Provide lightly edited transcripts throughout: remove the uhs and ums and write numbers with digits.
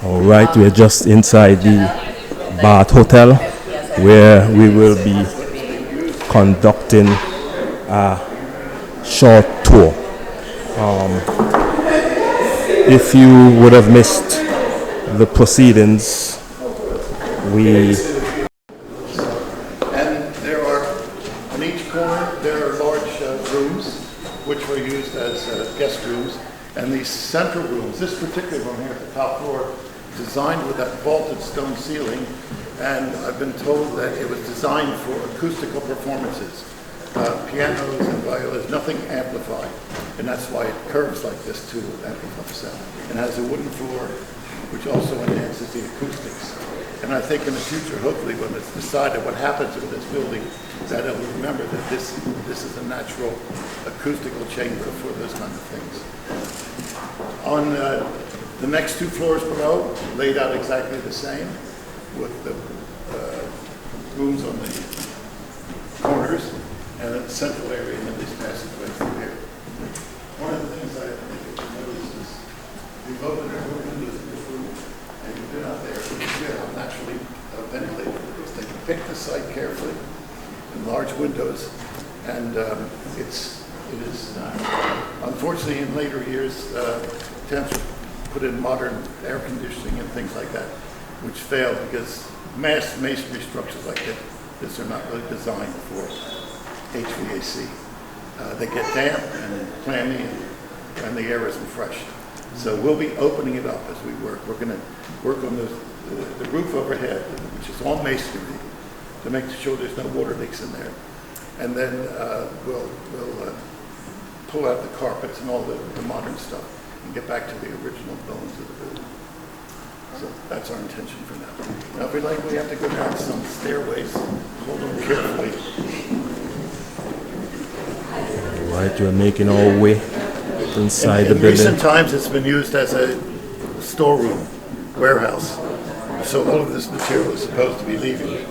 All right, we're just inside the Bath Hotel where we will be conducting a short tour. If you would have missed the proceedings, And there are, on each corner, there are large rooms which were used as guest rooms. And these central rooms, this particular room here at the top floor, designed with that vaulted stone ceiling. And I've been told that it was designed for acoustical performances. Pianos and violas, nothing amplified. And that's why it curves like this to amplify sound. And has a wooden floor, which also enhances the acoustics. And I think in the future, hopefully, when it's decided what happens with this building, that it'll remember that this is a natural acoustical chamber for those kind of things. On the next two floors below, laid out exactly the same, with the rooms on the corners and a central area and then these passageways through here. One of the things I think you notice is we've opened our windows in this room, and you've been out there, you can see how naturally ventilated it is. They picked the site carefully, and large windows, and it is unfortunately in later years attempts to put in modern air conditioning and things like that, which failed because mass masonry structures like this are not really designed for HVAC. They get damp and clammy, and the air isn't fresh. So we'll be opening it up as we work. We're going to work on the roof overhead, which is all masonry, to make sure there's no water leaks in there. And then we'll pull out the carpets and all the modern stuff and get back to the original bones of the building. So that's our intention for now. Now, if we have to go down some stairways, hold on carefully. all right, we're making our way inside the building. In recent times, it's been used as a storeroom, warehouse. So all of this material is supposed to be leaving.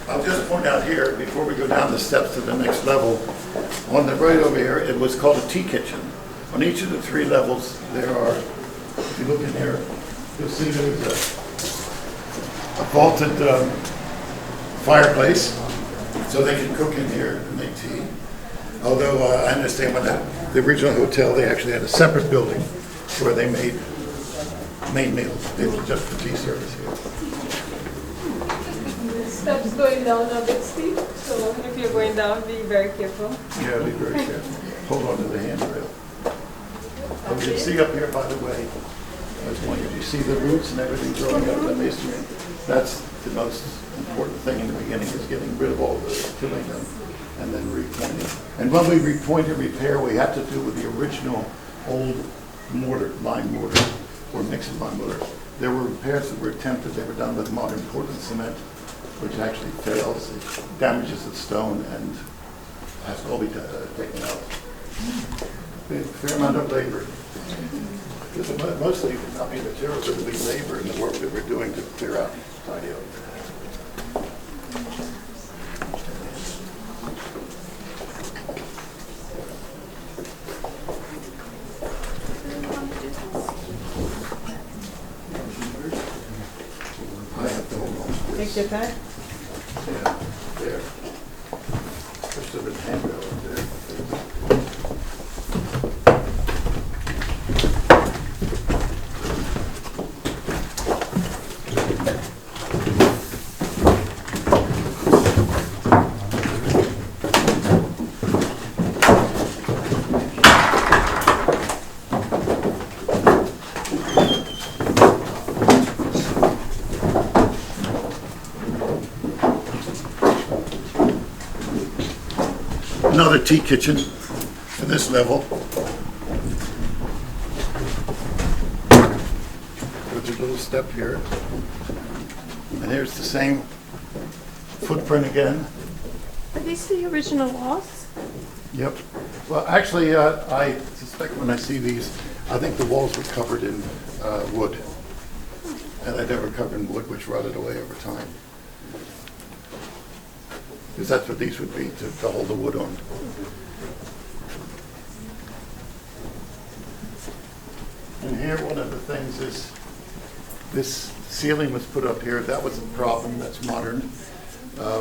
I'll just point out here, before we go down the steps to the next level, on the right over here, it was called a tea kitchen. On each of the three levels, there are, if you look in here, you'll see there's a vaulted fireplace, so they can cook in here and make tea. Although I understand when the original hotel, they actually had a separate building where they made meals. It was just for tea service here. Steps going down a bit steep, so if you're going down, be very careful. Yeah, be very careful. Hold on to the handrail. And you can see up here, by the way, you see the roots and everything growing up in the masonry. That's the most important thing in the beginning, is getting rid of all the killing them and then repointing. And when we repoint and repair, we have to do with the original old mortar, lime mortar, or mixed lime mortar. There were repairs that were attempted. They were done with modern Portland cement, which actually fails. It damages the stone and has to all be taken out. A fair amount of labor. Mostly not be materials, it will be labor in the work that we're doing to clear out, tidy up. I have to hold on. Take your time. Yeah, there. There's a bit of handrail up there. Another tea kitchen for this level. With a little step here. And here's the same footprint again. Are these the original walls? Yep. Well, actually, I suspect when I see these, I think the walls were covered in wood. And they never covered in wood, which rotted away over time. Because that's what these would be, to hold the wood on. And here, one of the things is, this ceiling was put up here. That was a problem. That's modern.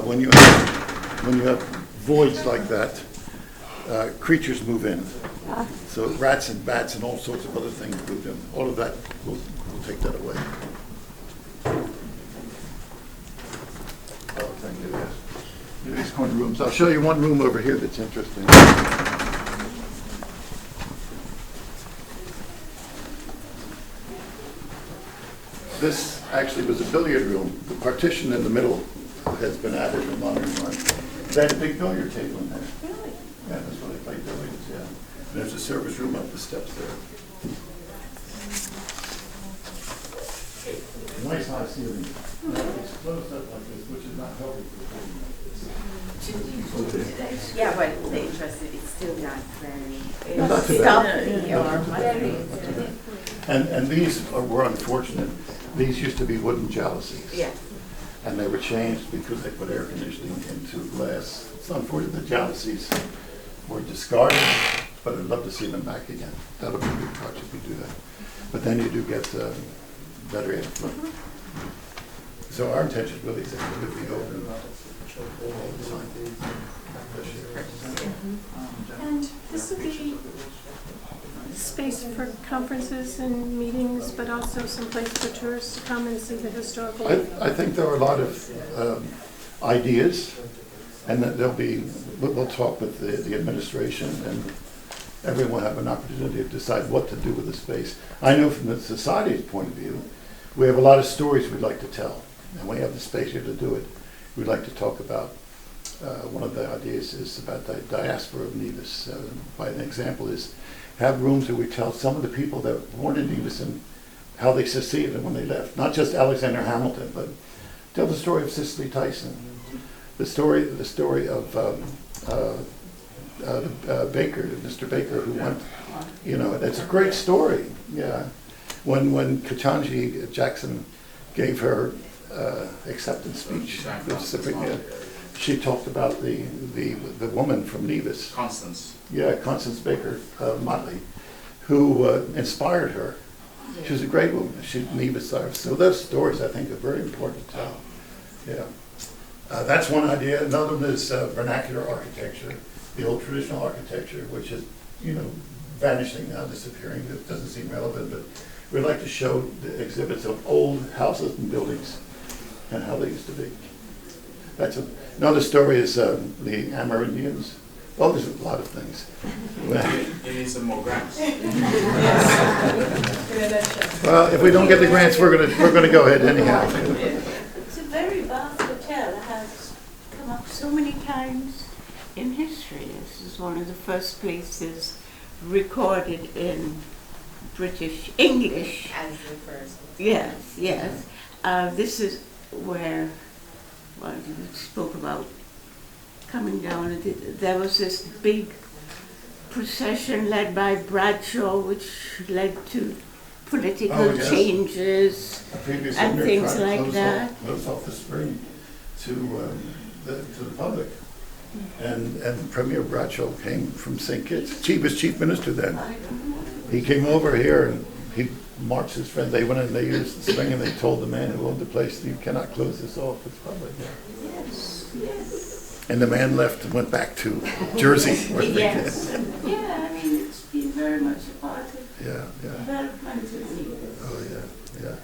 When you have voids like that, creatures move in. So rats and bats and all sorts of other things move in. All of that, we'll take that away. Oh, thank you. Yes. These corner rooms. I'll show you one room over here that's interesting. This actually was a billiard room. The partition in the middle has been added in modern times. They had a big billiard table in there. Really? Yeah, that's where they played billiards, yeah. And there's a service room up the steps there. Nice high ceiling. It's closed up like this, which is not healthy for Yeah, but the interest is still not very Not too stealthy or And these were unfortunate. These used to be wooden jalousies. yeah. And they were changed because they put air conditioning into glass. It's unfortunate the jalousies were discarded, but I'd love to see them back again. That'll be a big project if we do that. But then you do get better airflow. So our intention really is that it would be open all the time. And this would be space for conferences and meetings, but also some place for tourists to come and see the historical. I think there are a lot of ideas, and that we'll talk with the administration, and everyone will have an opportunity to decide what to do with the space. I know from the society's point of view, we have a lot of stories we'd like to tell, and we have the space here to do it. We'd like to talk about, one of the ideas is about the diaspora of Nevis. By an example is, have rooms where we tell some of the people that were born in Nevis and how they succeeded and when they left. Not just Alexander Hamilton, but tell the story of Cicely Tyson, the story of Baker, Mr. Baker, who went. It's a great story. Yeah, when Ketanji Jackson gave her acceptance speech, she talked about the woman from Nevis. Constance. Yeah, Constance Baker Motley, who inspired her. She was a great woman. Nevis. So those stories, I think, are very important to tell. Yeah. That's one idea. Another one is vernacular architecture, the old traditional architecture, which is, vanishing now, disappearing. It doesn't seem relevant, but we'd like to show the exhibits of old houses and buildings and how they used to be. Another story is the Amerindians. Oh, there's a lot of things. You need some more grants. Well, if we don't get the grants, we're gonna go ahead anyhow. It's a very vast hotel. It has come up so many times in history. This is one of the first places recorded in British English. As the first. Yes, yes. This is where, you spoke about coming down. There was this big procession led by Bradshaw, which led to political changes and things like that. Closed off the spring to the public. And Premier Bradshaw came from St. Kitts. He was chief minister then. He came over here and he marched his friends. They went in, they used the spring, and they told the man who owned the place, "You cannot close this off. It's public." Yes, yes. And the man left and went back to Jersey. Yes. Yeah, I mean, it's been very much a part of development of Nevis. Oh, yeah.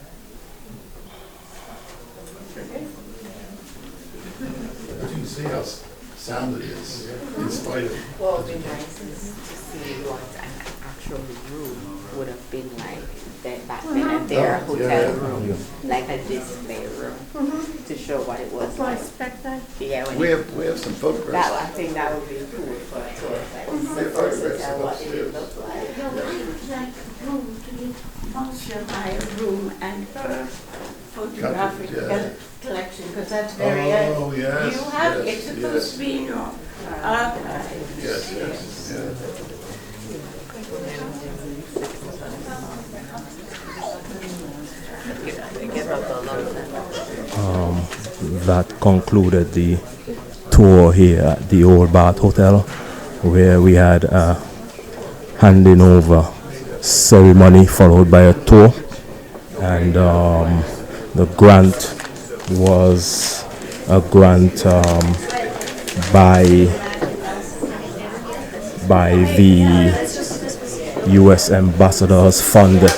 As you can see how sound it is, in spite of. What would be nice is to see what an actual room would have been like back then, and their hotel room, like a display room, to show what it was like. Back then. Yeah, We have some photographs. I think that would be cool for a tour. Like, to tell what it looked like. No, but I would like a room to function my room and her photographic collection, because that's very. Oh, yes. You have yes, it's supposed to be in your archive. Yes. that concluded the tour here at the Old Bath Hotel, where we had a handing over ceremony followed by a tour, and the grant was a grant by the U.S. Ambassador's Fund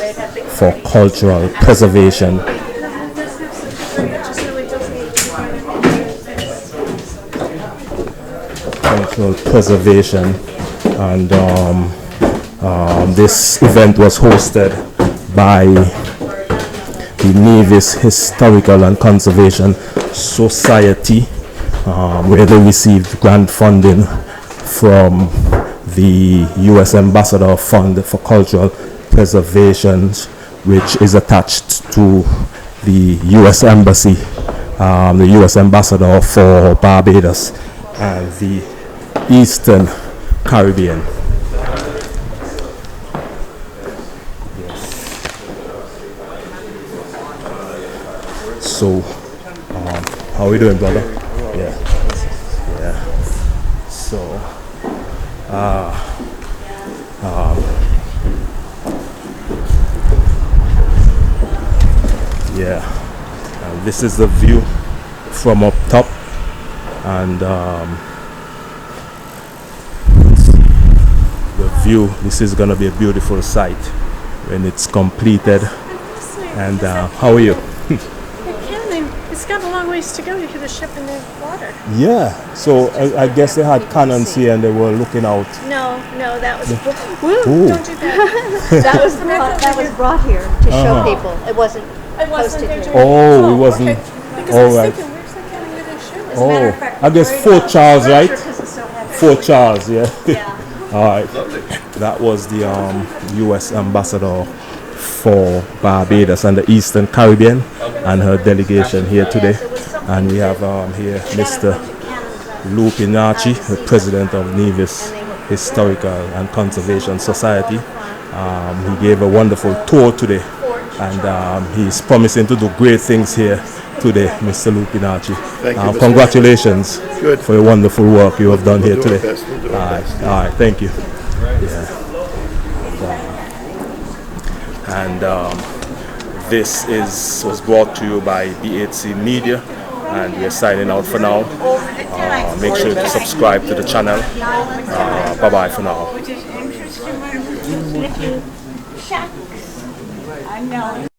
for Cultural Preservation. Cultural preservation, and this event was hosted by the Nevis Historical and Conservation Society, where they received grant funding from the U.S. Ambassador Fund for Cultural Preservation, which is attached to the U.S. Embassy, the U.S. Ambassador for Barbados and the Eastern Caribbean. So, how are we doing, brother? Yeah. So, and this is the view from up top, and the view. This is gonna be a beautiful sight when it's completed. And how are you? It's got a long ways to go to hit a ship in the water. Yeah, so I guess they had cannons here and they were looking out. No, that was Ooh. Don't do that. that was brought here to show people. It wasn't posted here. Oh, it wasn't. Okay. Because All I was right. thinking, where's the cannon with his ship? Oh, I guess Fort Charles, right? Fort Charles, yeah. All right. That was the U.S. Ambassador for Barbados and the Eastern Caribbean and her delegation here today. And we have here Mr. Lupinacci, the president of Nevis Historical and Conservation Society. He gave a wonderful tour today, and he's promising to do great things here today, Mr. Lupinacci. Thank you, Mr. Congratulations Good. for your wonderful work you have done here We'll do our today. best, we'll do our best. All right, thank you. Yeah. And this was brought to you by BHC Media, and we're signing out for now. Make sure to subscribe to the channel. Bye bye for now. Which is interesting, little shacks. I know.